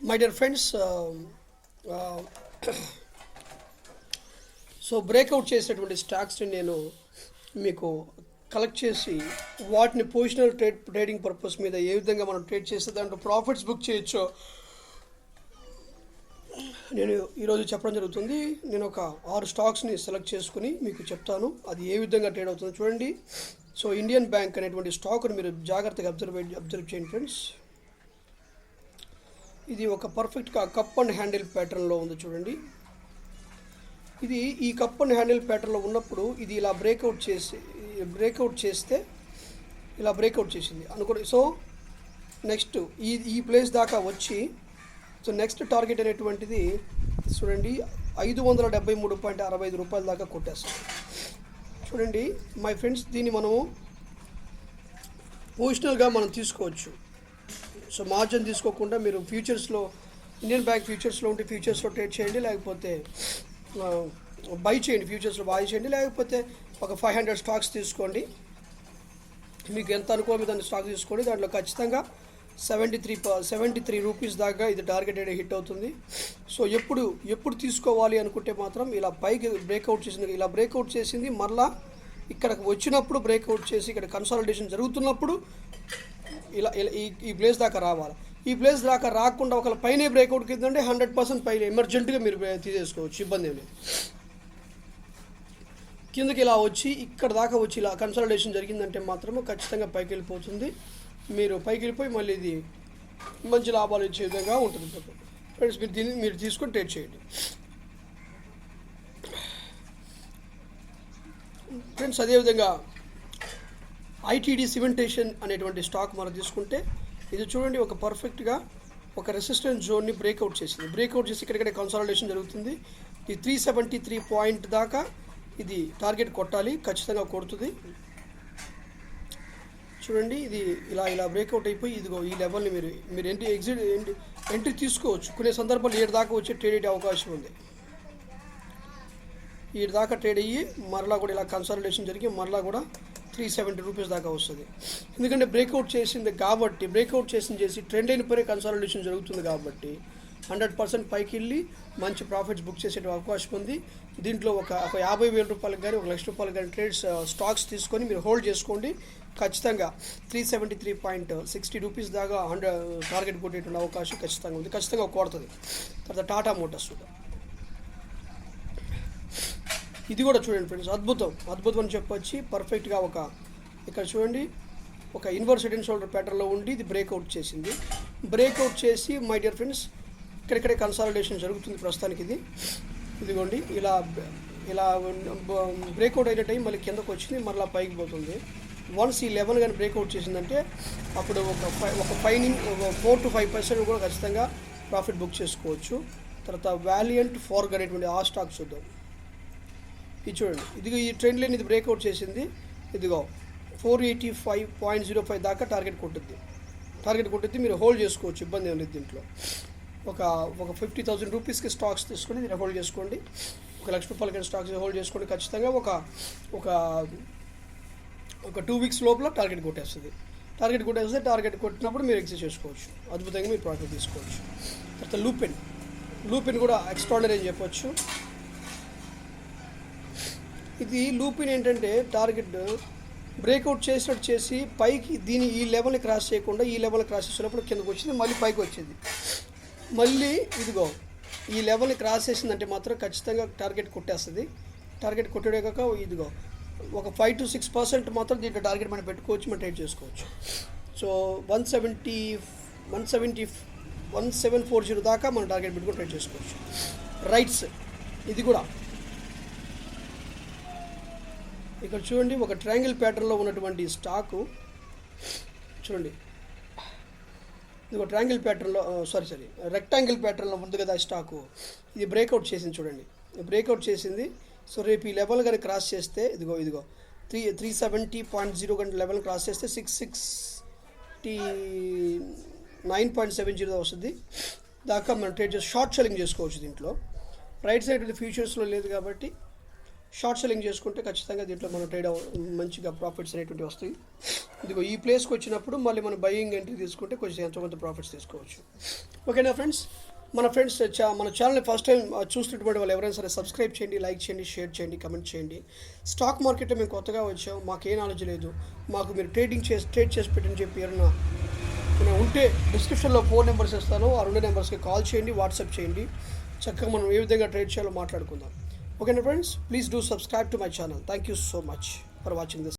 My dear friends, so breakout చేసినటువంటి స్టాక్స్ని నేను మీకు కలెక్ట్ చేసి వాటిని పొజిషనల్ ట్రేడింగ్ పర్పస్ మీద ఏ విధంగా మనం ట్రేడ్ చేస్తే దాంట్లో ప్రాఫిట్స్ బుక్ చేయొచ్చో నేను ఈరోజు చెప్పడం జరుగుతుంది. నేను ఒక 6 స్టాక్స్ని సెలెక్ట్ చేసుకుని మీకు చెప్తాను అది ఏ విధంగా ట్రేడ్ అవుతుందో చూడండి. సో ఇండియన్ బ్యాంక్ అనేటువంటి స్టాక్ని మీరు జాగ్రత్తగా అబ్జర్వ్ చేయండి ఫ్రెండ్స్. ఇది ఒక పర్ఫెక్ట్గా కప్ అండ్ హ్యాండిల్ ప్యాటర్న్లో ఉంది చూడండి. ఇది ఈ కప్ అండ్ హ్యాండిల్ ప్యాటర్న్లో ఉన్నప్పుడు ఇది ఇలా బ్రేక్అవుట్ చేస్తే ఇలా బ్రేక్అవుట్ చేసింది అనుకోండి. సో నెక్స్ట్ ఈ ప్లేస్ దాకా వచ్చి సో నెక్స్ట్ టార్గెట్ అనేటువంటిది చూడండి 573.65 రూపాయల దాకా కొట్టేస్తాం చూడండి మై ఫ్రెండ్స్. దీన్ని మనము పొజిషనల్గా మనం తీసుకోవచ్చు. సో మార్జిన్ తీసుకోకుండా మీరు ఫ్యూచర్స్లో ఇండియన్ బ్యాంక్ ఫ్యూచర్స్లో ఉంటే ఫ్యూచర్స్లో ట్రేడ్ చేయండి, లేకపోతే బై చేయండి, ఫ్యూచర్స్లో బై చేయండి, లేకపోతే ఒక 500 స్టాక్స్ తీసుకోండి. మీకు ఎంత అనుకూలమో దాన్ని స్టాక్ తీసుకోండి. దాంట్లో ఖచ్చితంగా 73 రూపీస్ దాకా ఇది టార్గెట్ అనేది హిట్ అవుతుంది. సో ఎప్పుడు తీసుకోవాలి అనుకుంటే మాత్రం ఇలా పైకి బ్రేక్అవుట్ చేసింది మరలా ఇక్కడికి వచ్చినప్పుడు బ్రేక్అవుట్ చేసి ఇక్కడ కన్సాలిడేషన్ జరుగుతున్నప్పుడు ఇలా ఈ ప్లేస్ దాకా రావాలి. ఈ ప్లేస్ దాకా రాకుండా ఒకవేళ పైన బ్రేక్అవుట్ కిందంటే 100% పైన ఎమర్జెంట్గా మీరు తీసేసుకోవచ్చు, ఇబ్బంది ఏమి లేదు. కిందకి ఇలా వచ్చి ఇక్కడ దాకా వచ్చి ఇలా కన్సాలిడేషన్ జరిగిందంటే మాత్రమే ఖచ్చితంగా పైకి వెళ్ళిపోతుంది. మీరు పైకి వెళ్ళిపోయి మళ్ళీ ఇది మంచి లాభాలు ఇచ్చే విధంగా ఉంటుంది ఫ్రెండ్స్. మీరు తీసుకొని ట్రేడ్ చేయండి ఫ్రెండ్స్. అదేవిధంగా ఐటీడీ సిమెంటేషన్ అనేటువంటి స్టాక్ మనం తీసుకుంటే ఇది చూడండి ఒక పర్ఫెక్ట్గా ఒక రెసిస్టెన్స్ జోన్ని బ్రేక్అవుట్ చేసి ఇక్కడికడే కన్సాలిడేషన్ జరుగుతుంది. ఈ 373 పాయింట్ దాకా ఇది టార్గెట్ కొట్టాలి, ఖచ్చితంగా కొడుతుంది చూడండి. ఇది ఇలా బ్రేక్అవుట్ అయిపోయి ఇదిగో ఈ లెవెల్ని మీరు ఎంట్రీ తీసుకోవచ్చు. కొన్ని సందర్భాలు 7 దాకా వచ్చి ట్రేడ్ అయ్యే అవకాశం ఉంది. 7 దాకా ట్రేడ్ అయ్యి మరలా కూడా ఇలా కన్సాలిడేషన్ జరిగి మరలా కూడా 370 రూపీస్ దాకా వస్తుంది. ఎందుకంటే బ్రేక్అవుట్ చేసి ట్రెండ్ అయిన పరే కన్సాలిడేషన్ జరుగుతుంది కాబట్టి 100% పైకి వెళ్ళి మంచి ప్రాఫిట్స్ బుక్ చేసే అవకాశం ఉంది. దీంట్లో ఒక 50,000 రూపాయలకు కానీ 1,00,000 రూపాయలకు కానీ స్టాక్స్ తీసుకొని మీరు హోల్డ్ చేసుకోండి. ఖచ్చితంగా 373.60 రూపీస్ దాకా టార్గెట్ కొట్టేటువంటి అవకాశం ఖచ్చితంగా ఉంది, ఖచ్చితంగా కొడుతుంది. తర్వాత టాటా మోటార్స్ ఇది కూడా చూడండి ఫ్రెండ్స్, అద్భుతం అని చెప్పొచ్చి పర్ఫెక్ట్గా ఇక్కడ చూడండి ఒక ఇన్వర్స్ హెడ్ అండ్ షోల్డర్ ప్యాటర్న్లో ఉండి ఇది బ్రేక్అవుట్ చేసి మై డియర్ ఫ్రెండ్స్ ఇక్కడిక్కడే కన్సాలిడేషన్ జరుగుతుంది ప్రస్తుతానికి. ఇదిగోండి ఇలా బ్రేక్అవుట్ అయిన టైం మళ్ళీ కిందకు వచ్చింది, మళ్ళీ పైకి పోతుంది. వన్స్ ఈ లెవెల్ కానీ బ్రేక్అవుట్ చేసిందంటే అప్పుడు ఒక 4 to 5% కూడా ఖచ్చితంగా ప్రాఫిట్ బుక్ చేసుకోవచ్చు. తర్వాత వాలియంట్ ఫోర్గ్ అనేటువంటి ఆ స్టాక్ చూద్దాం. ఇది చూడండి, ఇదిగో ఈ ట్రెండ్ లైన్ ఇది బ్రేక్అవుట్ చేసింది. ఇదిగో 485.05 దాకా టార్గెట్ కొట్టుద్ది. మీరు హోల్డ్ చేసుకోవచ్చు, ఇబ్బంది ఏం లేదు. దీంట్లో ఒక 50,000 రూపీస్కి స్టాక్స్ తీసుకొని మీరు హోల్డ్ చేసుకోండి. 1,00,000 రూపాయలకి స్టాక్స్ హోల్డ్ చేసుకోండి. ఖచ్చితంగా ఒక 2 వీక్స్ లోపల టార్గెట్ కొట్టేస్తుంది. టార్గెట్ కొట్టినప్పుడు మీరు ఎగ్జిట్ చేసుకోవచ్చు, అద్భుతంగా మీరు ప్రాఫిట్ తీసుకోవచ్చు. తర్వాత లూపిన్ కూడా ఎక్స్ట్రాడినరీ అని చెప్పొచ్చు. ఇది లూపిన్ ఏంటంటే టార్గెట్ బ్రేక్అవుట్ చేసినట్టు చేసి పైకి ఈ లెవెల్ని క్రాస్ చేయకుండా ఈ లెవెల్ని క్రాస్ చేసినప్పుడు కిందకు వచ్చింది, మళ్ళీ పైకి వచ్చింది. మళ్ళీ ఇదిగో ఈ లెవెల్ని క్రాస్ చేసిందంటే మాత్రం ఖచ్చితంగా టార్గెట్ కొట్టేస్తుంది. టార్గెట్ కొట్టడే కాక ఇదిగో ఒక 5 to 6% మాత్రం దీంట్లో టార్గెట్ మనం పెట్టుకోవచ్చు, మనం ట్రేడ్ చేసుకోవచ్చు. సో 1740 దాకా మనం టార్గెట్ పెట్టుకొని ట్రేడ్ చేసుకోవచ్చు. రైట్స్ ఇది కూడా ఇక్కడ చూడండి ఒక ట్రయాంగిల్ ప్యాటర్న్లో ఉన్నటువంటి స్టాకు చూడండి. ఇది ఒక ట్రయాంగిల్ ప్యాటర్న్లో రెక్టాంగిల్ ప్యాటర్న్లో ఉంది కదా స్టాకు. ఇది బ్రేక్అవుట్ చేసింది చూడండి, బ్రేక్అవుట్ చేసింది. సో రేపు ఈ లెవెల్ కానీ క్రాస్ చేస్తే ఇదిగో 370.0 కానీ లెవెల్ క్రాస్ చేస్తే 669.70 వస్తుంది దాకా మనం ట్రేడ్ చేసి షార్ట్ సెల్లింగ్ చేసుకోవచ్చు. దీంట్లో రైట్ సైడ్ ఫ్యూచర్స్లో లేదు కాబట్టి షార్ట్ సెల్లింగ్ చేసుకుంటే ఖచ్చితంగా దీంట్లో మనం మంచిగా ప్రాఫిట్స్ అనేటువంటివి వస్తాయి. ఇదిగో ఈ ప్లేస్కి వచ్చినప్పుడు మళ్ళీ మనం బయింగ్ ఎంట్రీ తీసుకుంటే కొంచెం ఎంతో కొంత ప్రాఫిట్స్ తీసుకోవచ్చు. ఓకేనా ఫ్రెండ్స్? మన ఛానల్ని ఫస్ట్ టైం చూస్తున్నటువంటి వాళ్ళు ఎవరైనా సరే సబ్స్క్రైబ్ చేయండి, లైక్ చేయండి, షేర్ చేయండి, కమెంట్ చేయండి. స్టాక్ మార్కెట్లో మేము కొత్తగా వచ్చాం, మాకు ఏ నాలెడ్జ్ లేదు, మాకు మీరు ట్రేడ్ చేసి పెట్టని చెప్పి ఎవరైనా ఉంటే డిస్క్రిప్షన్లో 4 నెంబర్స్ ఇస్తాను. ఆ 2 నెంబర్స్కి కాల్ చేయండి, వాట్సాప్ చేయండి. చక్కగా మనం ఏ విధంగా ట్రేడ్ చేయాలో మాట్లాడుకుందాం. ఓకేనా friends? Please do subscribe to my channel. Thank you so much for watching this.